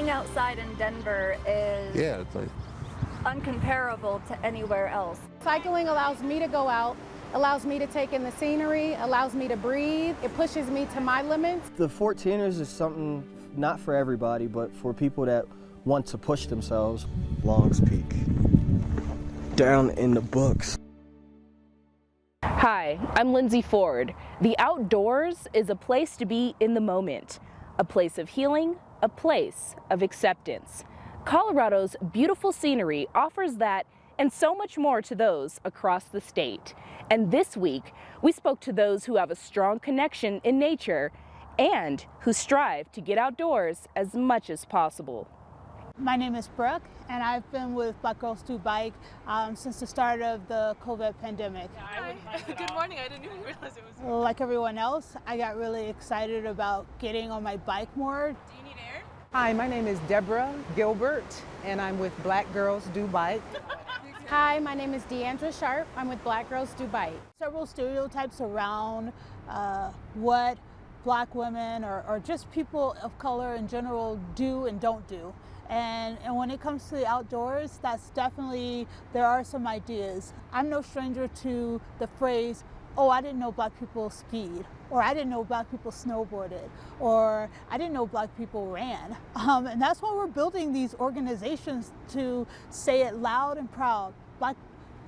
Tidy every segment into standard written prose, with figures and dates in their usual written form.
being outside in Denver is it's like uncomparable to anywhere else. Cycling allows me to go out, allows me to take in the scenery, allows me to breathe. It pushes me to my limits. The 14ers is something not for everybody, but for people that want to push themselves. Longs Peak, down in the books. Hi, I'm Lindsay Ford. The outdoors is a place to be in the moment, a place of healing, a place of acceptance. Colorado's beautiful scenery offers that and so much more to those across the state. And this week, we spoke to those who have a strong connection in nature and who strive to get outdoors as much as possible. My name is Brooke, and I've been with Black Girls Do Bike since the start of the COVID pandemic. Hi. Good morning. I didn't even realize it was. Like everyone else, I got really excited about getting on my bike more. Do you need air? Hi, my name is Deborah Gilbert, and I'm with Black Girls Do Bike. Hi, my name is Deandra Sharp. I'm with Black Girls Do Bike. Several stereotypes around what Black women or just people of color in general do and don't do. And when it comes to the outdoors, that's definitely, there are some ideas. I'm no stranger to the phrase, oh, I didn't know Black people skied, or I didn't know Black people snowboarded, or I didn't know Black people ran. And that's why we're building these organizations to say it loud and proud.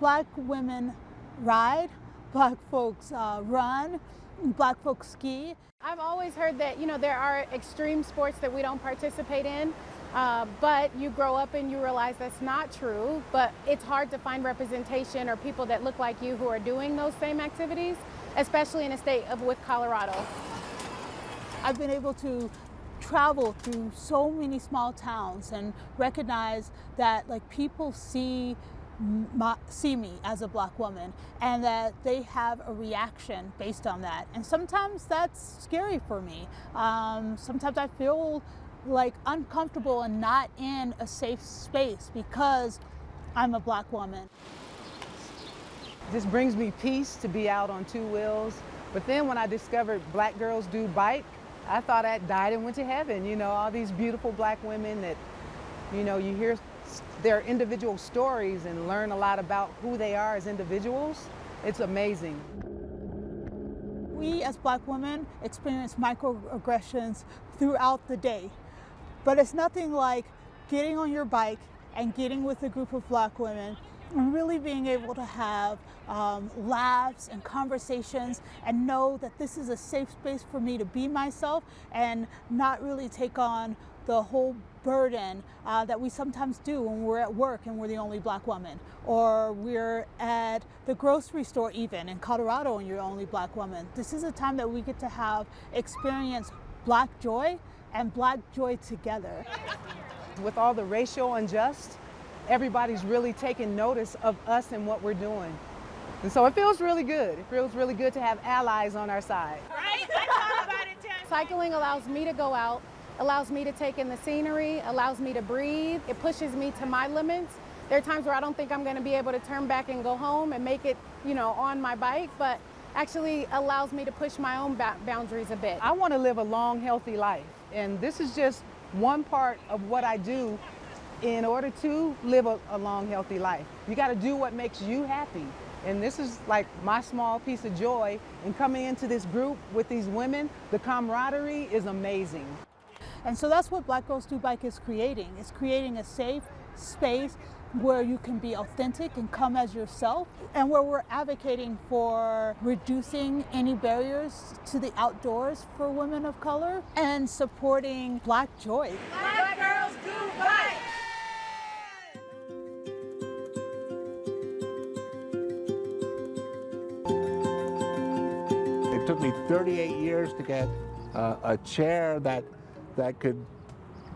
Black women ride, Black folks run, Black folks ski. I've always heard that, there are extreme sports that we don't participate in. But you grow up and you realize that's not true, but it's hard to find representation or people that look like you who are doing those same activities, especially in a state with Colorado. I've been able to travel through so many small towns and recognize that people see me as a Black woman and that they have a reaction based on that. And sometimes that's scary for me. Sometimes I feel uncomfortable and not in a safe space because I'm a Black woman. It just brings me peace to be out on two wheels. But then when I discovered Black Girls Do Bike, I thought I died and went to heaven. All these beautiful Black women that, you hear their individual stories and learn a lot about who they are as individuals. It's amazing. We as Black women experience microaggressions throughout the day. But it's nothing like getting on your bike and getting with a group of Black women and really being able to have laughs and conversations and know that this is a safe space for me to be myself and not really take on the whole burden that we sometimes do when we're at work and we're the only Black woman, or we're at the grocery store even in Colorado and you're the only Black woman. This is a time that we get to experience Black joy and Black joy together. With all the racial unjust, everybody's really taking notice of us and what we're doing. And so it feels really good. It feels really good to have allies on our side. Right? I thought about it too. Cycling allows me to go out, allows me to take in the scenery, allows me to breathe. It pushes me to my limits. There are times where I don't think I'm going to be able to turn back and go home and make it, on my bike, but actually allows me to push my own boundaries a bit. I want to live a long, healthy life. And this is just one part of what I do in order to live a long, healthy life. You got to do what makes you happy. And this is my small piece of joy. And coming into this group with these women, the camaraderie is amazing. And so that's what Black Girls Do Bike is creating. It's creating a safe space where you can be authentic and come as yourself, and where we're advocating for reducing any barriers to the outdoors for women of color and supporting Black joy. Black Girls Do Bike! it took me 38 years to get a chair that could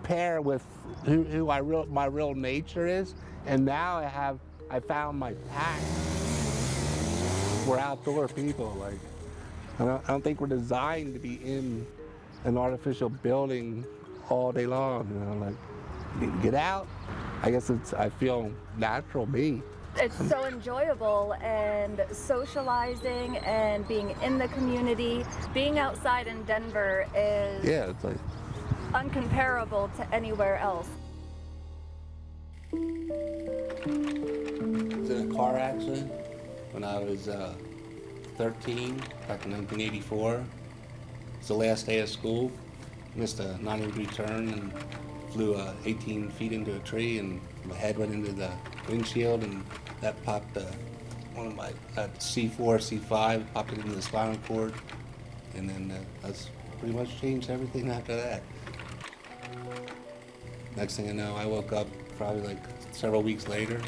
pair with who my real nature is, and now I found my pack. We're outdoor people. I don't think we're designed to be in an artificial building all day long. Get out. I guess I feel natural me. It's so enjoyable, and socializing and being in the community. Being outside in Denver is It's uncomparable to anywhere else. I was in a car accident when I was 13, back in 1984. It's the last day of school. Missed a 90-degree turn and flew 18 feet into a tree, and my head went into the windshield, and that popped one of my C4, C5, popped it into the spinal cord, and then that's pretty much changed everything after that. Next thing I know, I woke up probably like several weeks later,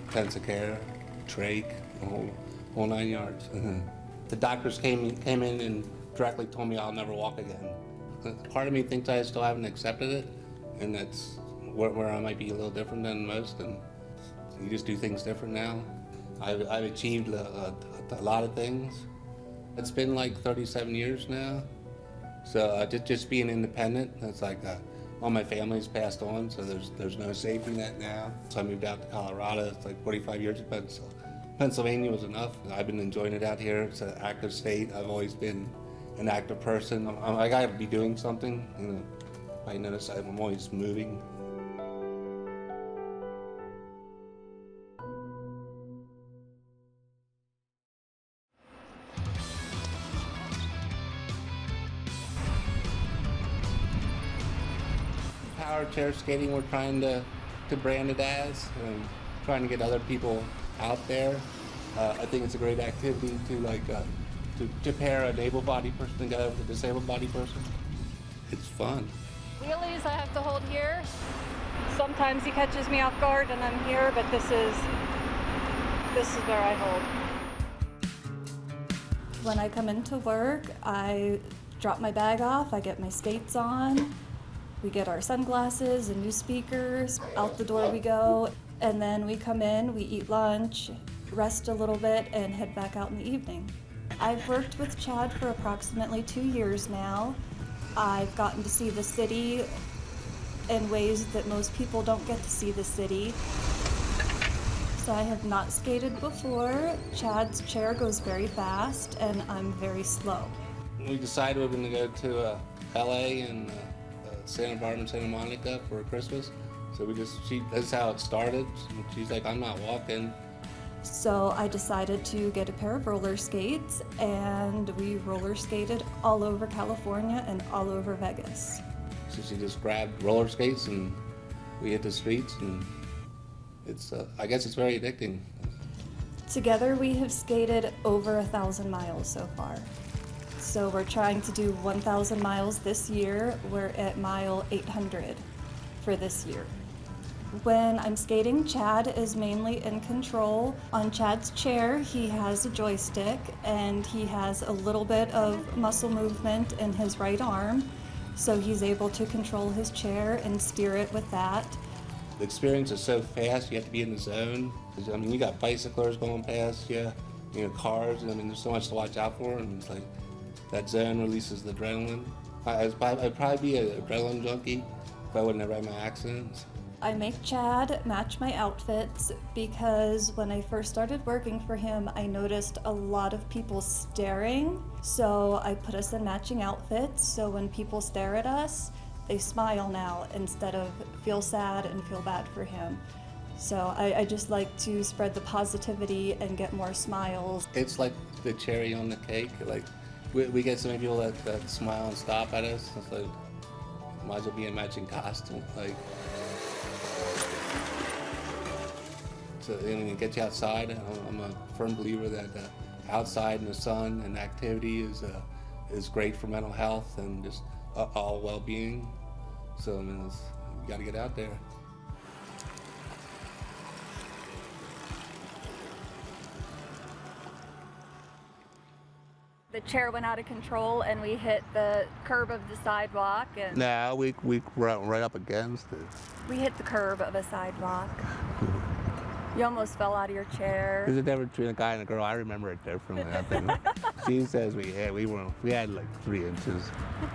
intensive care, trach, the whole 9 yards. The doctors came in and directly told me I'll never walk again. Part of me thinks I still haven't accepted it, and that's where I might be a little different than most, and you just do things different now. I've achieved a lot of things. It's been like 37 years now, so just being independent, it's like all my family's passed on, so there's no safety net now. So I moved out to Colorado. It's like 45 years ago. So Pennsylvania was enough. I've been enjoying it out here. It's an active state. I've always been an active person. I gotta be doing something. You know, I notice I'm always moving. Power chair skating, we're trying to brand it as, and trying to get other people out there. I think it's a great activity to pair an able-bodied person together with a disabled-bodied person. It's fun. Wheelies I have to hold here. Sometimes he catches me off guard and I'm here, but this is where I hold. When I come into work, I drop my bag off, I get my skates on, we get our sunglasses and new speakers, out the door we go, and then we come in, we eat lunch, rest a little bit, and head back out in the evening. I've worked with Chad for approximately 2 years now. I've gotten to see the city in ways that most people don't get to see the city. So I have not skated before. Chad's chair goes very fast and I'm very slow. We decided we were going to go to LA and Santa Barbara and Santa Monica for Christmas. So that's how it started. She's like, I'm not walking. So I decided to get a pair of roller skates, and we roller skated all over California and all over Vegas. So she just grabbed roller skates and we hit the streets, and it's I guess it's very addicting. Together we have skated over 1,000 miles so far. So we're trying to do 1,000 miles this year. We're at mile 800 for this year. When I'm skating, Chad is mainly in control. On Chad's chair, he has a joystick and he has a little bit of muscle movement in his right arm, so he's able to control his chair and steer it with that. The experience is so fast, you have to be in the zone. I mean, you got bicyclers going past you, cars, I mean, there's so much to watch out for, and it's like that zone releases the adrenaline. I'd probably be an adrenaline junkie if I wouldn't have had my accidents. I make Chad match my outfits because when I first started working for him, I noticed a lot of people staring. So I put us in matching outfits, so when people stare at us, they smile now instead of feel sad and feel bad for him. So I just like to spread the positivity and get more smiles. It's like the cherry on the cake. Like we get so many people that smile and stop at us. It's like, might as well be in matching costume. Like, so it gets you outside. I'm a firm believer that outside in the sun and activity is great for mental health and just all well-being. So I mean, you got to get out there. The chair went out of control and we hit the curb of the sidewalk. And No, we were right up against it. we hit the curb of a sidewalk. You almost fell out of your chair. There's a difference between a guy and a girl. I remember it differently. I think she says we had like 3 inches.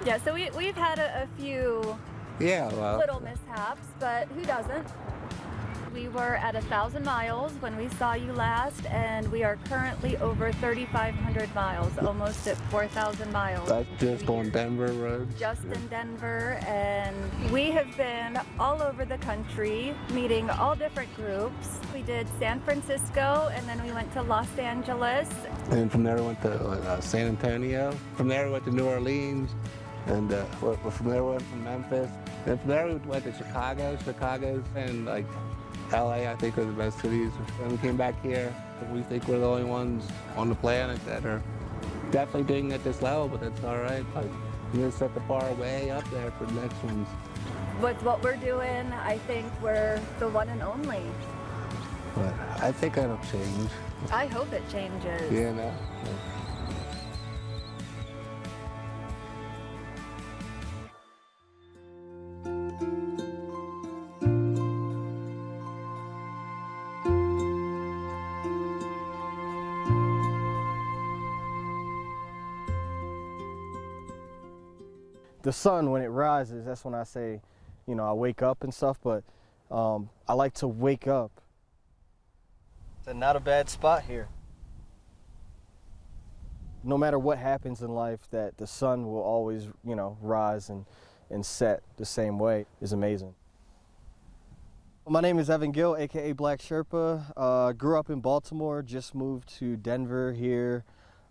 Yeah, so we've had a few Yeah, well. little mishaps, but who doesn't? We were at 1,000 miles when we saw you last, and we are currently over 3,500 miles, almost at 4,000 miles. That's just on Denver Road. Just in Denver, and we have been all over the country, meeting all different groups. We did San Francisco, and then we went to Los Angeles. And from there we went to San Antonio. From there we went to New Orleans, and from there we went to Memphis. And from there we went to Chicago, and like LA, I think, are the best cities. And we came back here. We think we're the only ones on the planet that are definitely doing it at this level, but that's all right. Like, we're gonna set the bar way up there for the next ones. With what we're doing, I think we're the one and only. But I think that'll change. I hope it changes. Yeah, no. The sun, when it rises, that's when I say, you know, I wake up and stuff, but I like to wake up. It's not a bad spot here. No matter what happens in life, that the sun will always, you know, rise and set the same way is amazing. My name is Evan Gill, AKA Black Sherpa. Grew up in Baltimore, just moved to Denver here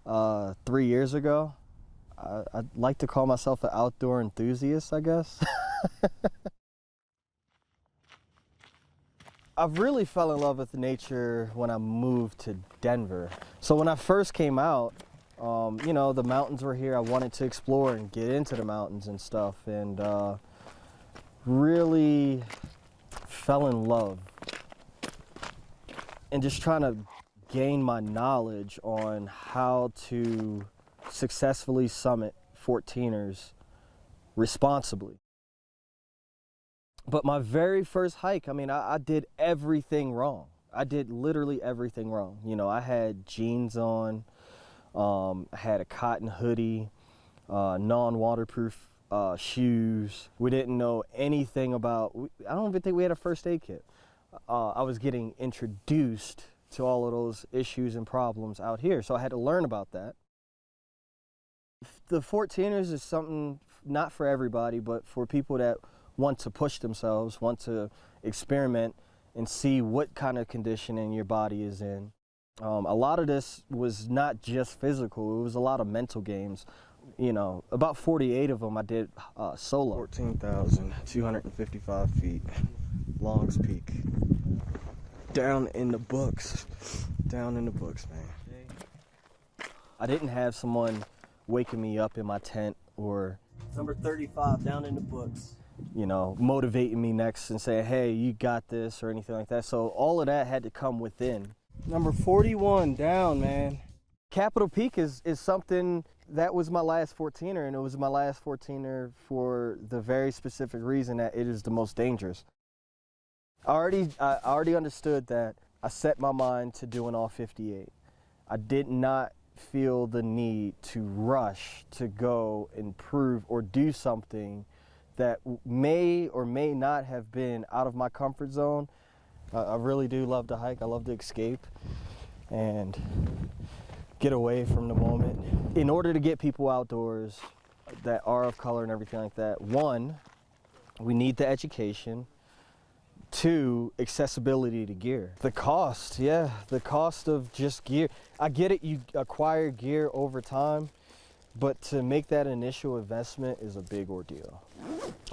3 years ago. I'd like to call myself an outdoor enthusiast, I guess. I really fell in love with nature when I moved to Denver. So when I first came out, you know, the mountains were here. I wanted to explore and get into the mountains and stuff, and really fell in love. And just trying to gain my knowledge on how to successfully summit 14ers responsibly. But my very first hike, I mean, I did everything wrong. I did literally everything wrong. You know, I had jeans on, I had a cotton hoodie, non-waterproof shoes. We didn't know anything about, I don't even think we had a first aid kit. I was getting introduced to all of those issues and problems out here, so I had to learn about that. The 14ers is something not for everybody, but for people that want to push themselves, want to experiment and see what kind of conditioning your body is in. A lot of this was not just physical, it was a lot of mental games. You know, about 48 of them I did solo. 14,255 feet, Longs Peak. Down in the books, man. I didn't have someone waking me up in my tent or number 35 down in the books, you know, motivating me next and saying, hey, you got this or anything like that. So all of that had to come within. Number 41 down, man. Capitol Peak is something that was my last 14er, and it was my last 14er for the very specific reason that it is the most dangerous. I already understood that. I set my mind to doing all 58. I did not feel the need to rush to go and prove or do something that may or may not have been out of my comfort zone. I really do love to hike. I love to escape and get away from the moment. In order to get people outdoors that are of color and everything like that, one, we need the education. Two, accessibility to gear. The cost, yeah, the cost of just gear. I get it, you acquire gear over time, but to make that initial investment is a big ordeal.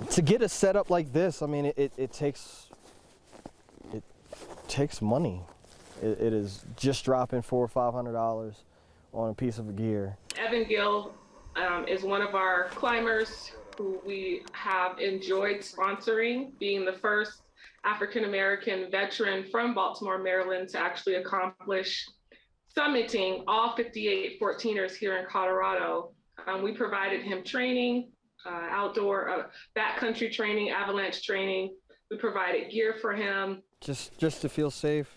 To get a setup like this, I mean, it takes money. It is just dropping $400 or $500 on a piece of gear. Evan Gill is one of our climbers who we have enjoyed sponsoring, being the first African-American veteran from Baltimore, Maryland to actually accomplish summiting all 58 14ers here in Colorado. We provided him training, outdoor backcountry training, avalanche training. We provided gear for him. Just to feel safe.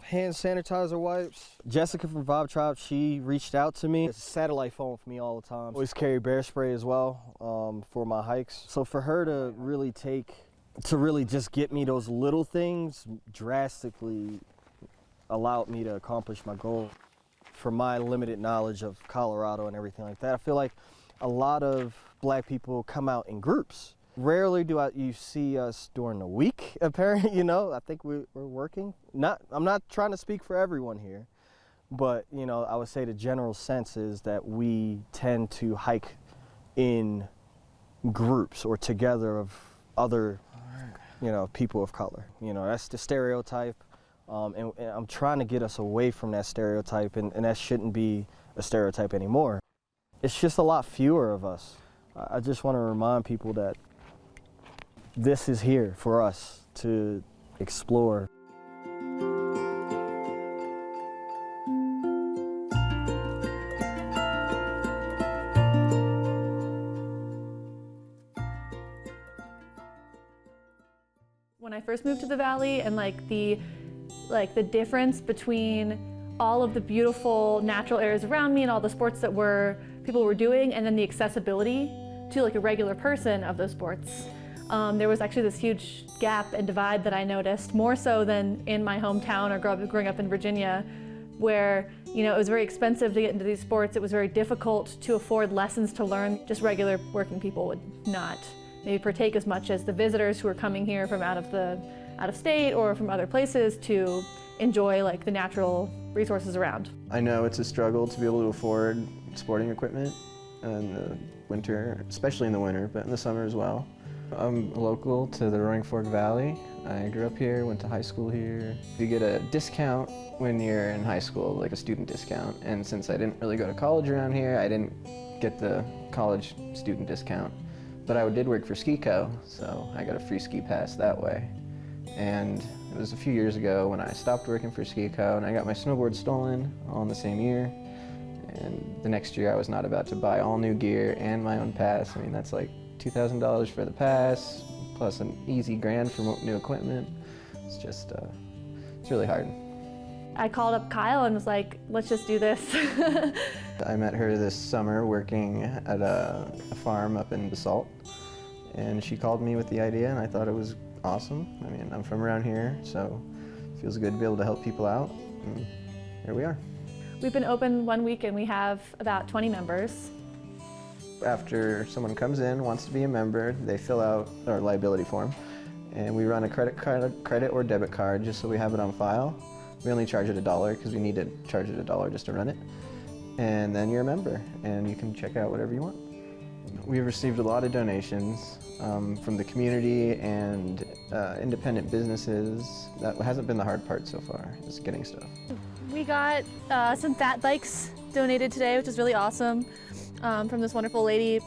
Hand sanitizer wipes. Jessica from Vibe Tribe, she reached out to me. It's a satellite phone for me all the time. Always carry bear spray as well for my hikes. So for her to really take to really just get me those little things drastically allowed me to accomplish my goal. From my limited knowledge of Colorado and everything like that, I feel like a lot of black people come out in groups. Rarely do you see us during the week, apparently, you know. I think we're working. I'm not trying to speak for everyone here, but, you know, I would say the general sense is that we tend to hike in groups or together of other, you know, people of color. You know, that's the stereotype. And I'm trying to get us away from that stereotype, and that shouldn't be a stereotype anymore. It's just a lot fewer of us. I just want to remind people that this is here for us to explore. When I first moved to the Valley, and the difference between all of the beautiful natural areas around me and all the sports that people were doing, and then the accessibility to a regular person of those sports. There was actually this huge gap and divide that I noticed, more so than in my hometown or growing up in Virginia, where, you know, it was very expensive to get into these sports. It was very difficult to afford lessons to learn. Just regular working people would not maybe partake as much as the visitors who are coming here from out of state or from other places to enjoy the natural resources around. I know it's a struggle to be able to afford sporting equipment in the winter, especially in the winter, but in the summer as well. I'm local to the Roaring Fork Valley. I grew up here, went to high school here. You get a discount when you're in high school, like a student discount. And since I didn't really go to college around here, I didn't get the college student discount. But I did work for SkiCo, so I got a free ski pass that way. And it was a few years ago when I stopped working for SkiCo and I got my snowboard stolen all in the same year. And the next year I was not about to buy all new gear and my own pass. I mean, that's like $2,000 for the pass, plus an easy grand for new equipment. It's just, it's really hard. I called up Kyle and was like, let's just do this. I met her this summer working at a farm up in Basalt, and she called me with the idea, and I thought it was awesome. I mean, I'm from around here, so it feels good to be able to help people out, and here we are. We've been open 1 week and we have about 20 members. After someone comes in, wants to be a member, they fill out our liability form, and we run a credit or debit card just so we have it on file. We only charge it $1 because we need to charge it $1 just to run it. And then you're a member, and you can check out whatever you want. We've received a lot of donations from the community and independent businesses. That hasn't been the hard part so far, is getting stuff. We got some fat bikes donated today, which is really awesome, from this wonderful lady.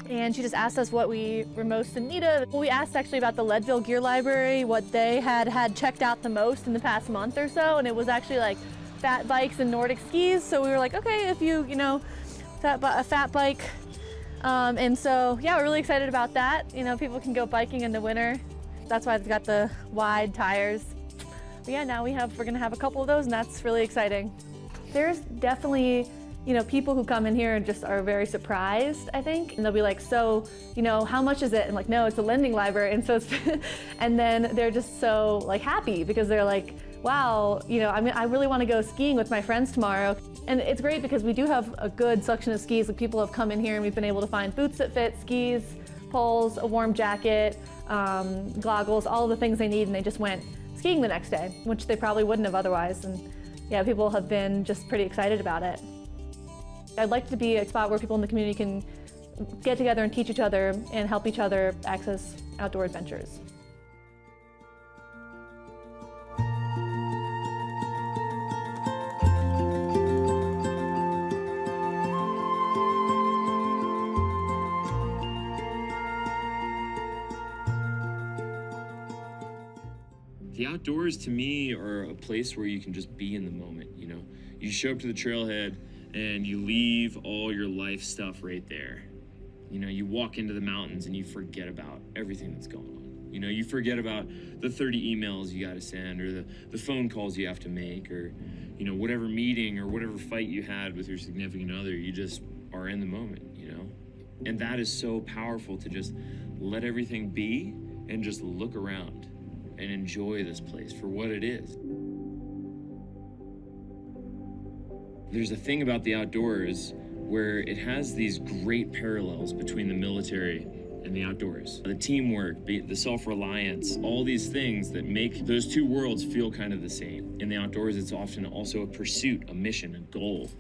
And she just asked us what we were most in need of. We asked actually about the Leadville Gear Library, what they had checked out the most in the past month or so, and it was actually fat bikes and Nordic skis. So we were like, okay, if you know, a fat bike. And so, yeah, we're really excited about that. You know, people can go biking in the winter. That's why they've got the wide tires. But yeah, now we're gonna have a couple of those, and that's really exciting. There's definitely, you know, people who come in here and just are very surprised, I think. And they'll be like, so, you know, how much is it? And no, it's a lending library. And so it's, and then they're just so happy because they're like, wow, you know, I really want to go skiing with my friends tomorrow. And it's great because we do have a good selection of skis. People have come in here and we've been able to find boots that fit, skis, poles, a warm jacket, goggles, all of the things they need, and they just went skiing the next day, which they probably wouldn't have otherwise. And yeah, people have been just pretty excited about it. I'd like to be a spot where people in the community can get together and teach each other and help each other access outdoor adventures. The outdoors to me are a place where you can just be in the moment, you know? You show up to the trailhead and you leave all your life stuff right there. You know, you walk into the mountains and you forget about everything that's going on. You know, you forget about the 30 emails you gotta send or the phone calls you have to make or, you know, whatever meeting or whatever fight you had with your significant other, you just are in the moment, you know? And that is so powerful to just let everything be and just look around and enjoy this place for what it is. There's a thing about the outdoors where it has these great parallels between the military and the outdoors. The teamwork, the self-reliance, all these things that make those two worlds feel kind of the same. In the outdoors, it's often also a pursuit, a mission, a goal,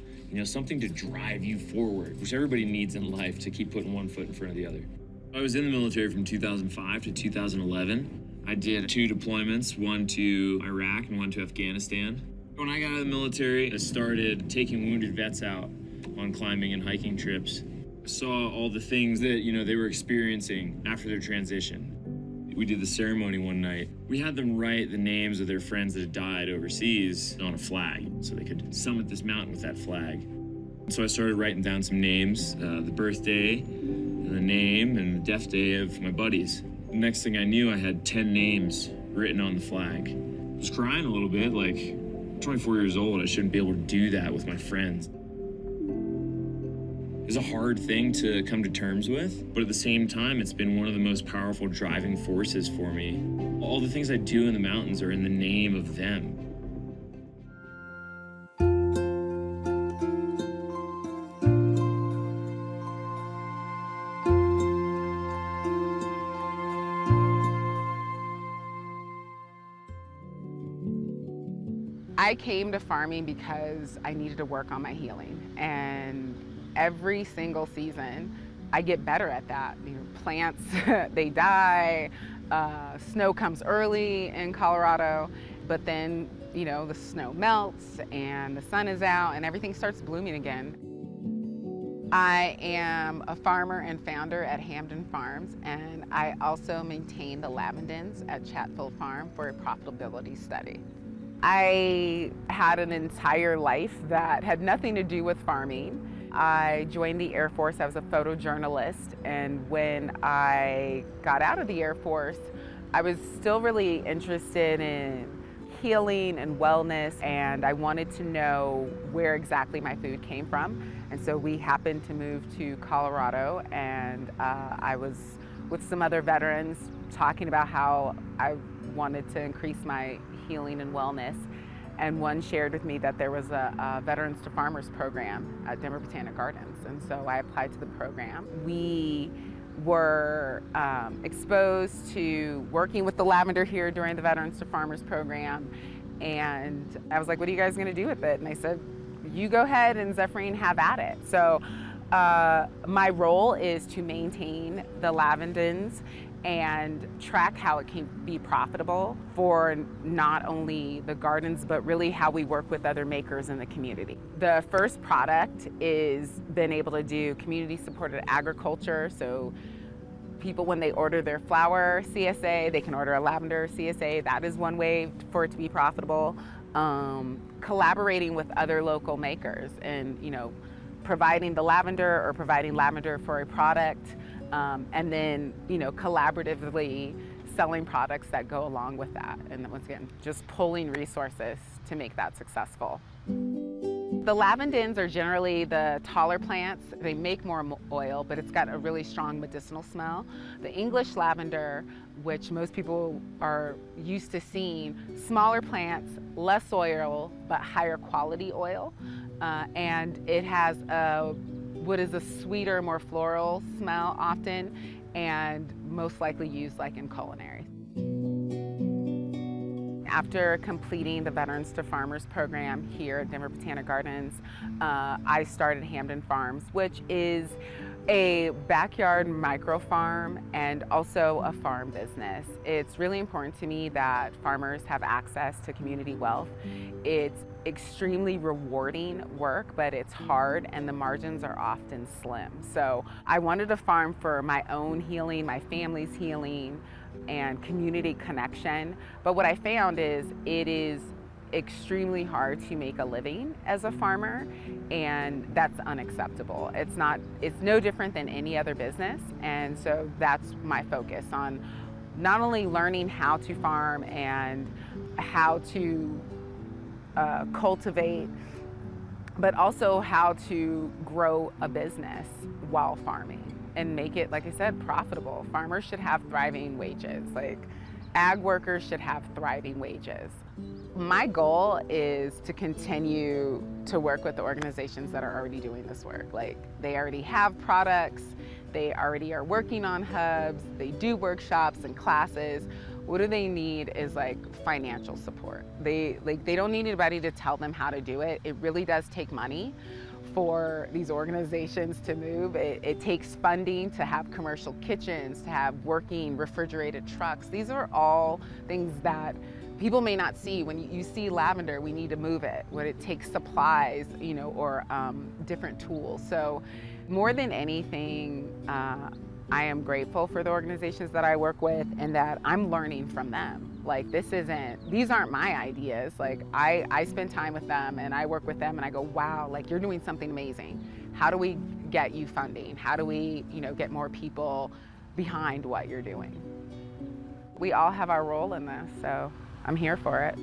something to drive you forward, which everybody needs in life to keep putting one foot in front of the other. I was in the military from 2005 to 2011. I did 2 deployments, one to Iraq and one to Afghanistan. When I got out of the military, I started taking wounded vets out on climbing and hiking trips. I saw all the things that, they were experiencing after their transition. We did the ceremony one night. We had them write the names of their friends that had died overseas on a flag so they could summit this mountain with that flag. So I started writing down some names, the birthday, the name, and the death day of my buddies. The next thing I knew, I had 10 names written on the flag. I was crying a little bit, like, 24 years old, I shouldn't be able to do that with my friends. It's a hard thing to come to terms with, but at the same time, it's been one of the most powerful driving forces for me. All the things I do in the mountains are in the name of them. I came to farming because I needed to work on my healing, and every single season I get better at that. Plants, they die, snow comes early in Colorado, but then, the snow melts and the sun is out and everything starts blooming again. I am a farmer and founder at Hamden Farms, and I also maintain the lavendins at Chatfield Farm for a profitability study. I had an entire life that had nothing to do with farming. I joined the Air Force. I was a photojournalist, and when I got out of the Air Force, I was still really interested in healing and wellness, and I wanted to know where exactly my food came from. And so we happened to move to Colorado, and I was with some other veterans talking about how I wanted to increase my healing and wellness. And one shared with me that there was a Veterans to Farmers program at Denver Botanic Gardens. And so I applied to the program. We were exposed to working with the lavender here during the Veterans to Farmers program. And I was like, what are you guys gonna do with it? And they said, you go ahead and Zephrine, have at it. So my role is to maintain the lavendins and track how it can be profitable for not only the gardens, but really how we work with other makers in the community. The first product is being able to do community supported agriculture. So people, when they order their flower CSA, they can order a lavender CSA. That is one way for it to be profitable. Collaborating with other local makers and, providing the lavender or providing lavender for a product. And then, collaboratively selling products that go along with that. And then once again, just pulling resources to make that successful. The lavendins are generally the taller plants. They make more oil, but it's got a really strong medicinal smell. The English lavender, which most people are used to seeing, smaller plants, less oil, but higher quality oil. And it has what is a sweeter, more floral smell often, and most likely used like in culinary. After completing the Veterans to Farmers program here at Denver Botanic Gardens, I started Hamden Farms, which is a backyard micro farm and also a farm business. It's really important to me that farmers have access to community wealth. It's extremely rewarding work, but it's hard and the margins are often slim. So I wanted a farm for my own healing, my family's healing, and community connection. But what I found is it is extremely hard to make a living as a farmer, and that's unacceptable. It's no different than any other business, and so that's my focus on not only learning how to farm and how to cultivate, but also how to grow a business while farming. and make it, like I said, profitable. Farmers should have thriving wages. Like, ag workers should have thriving wages. My goal is to continue to work with the organizations that are already doing this work. Like, they already have products, they already are working on hubs, they do workshops and classes. What do they need is like financial support. They don't need anybody to tell them how to do it. It really does take money for these organizations to move. It takes funding to have commercial kitchens, to have working refrigerated trucks. These are all things that people may not see. When you see lavender, we need to move it. When it takes supplies, you know, or different tools. So more than anything, I am grateful for the organizations that I work with and that I'm learning from them. Like, these aren't my ideas. Like, I spend time with them and I work with them and I go, wow, like, you're doing something amazing. How do we get you funding? How do we, you know, get more people behind what you're doing? We all have our role in this, so I'm here for it.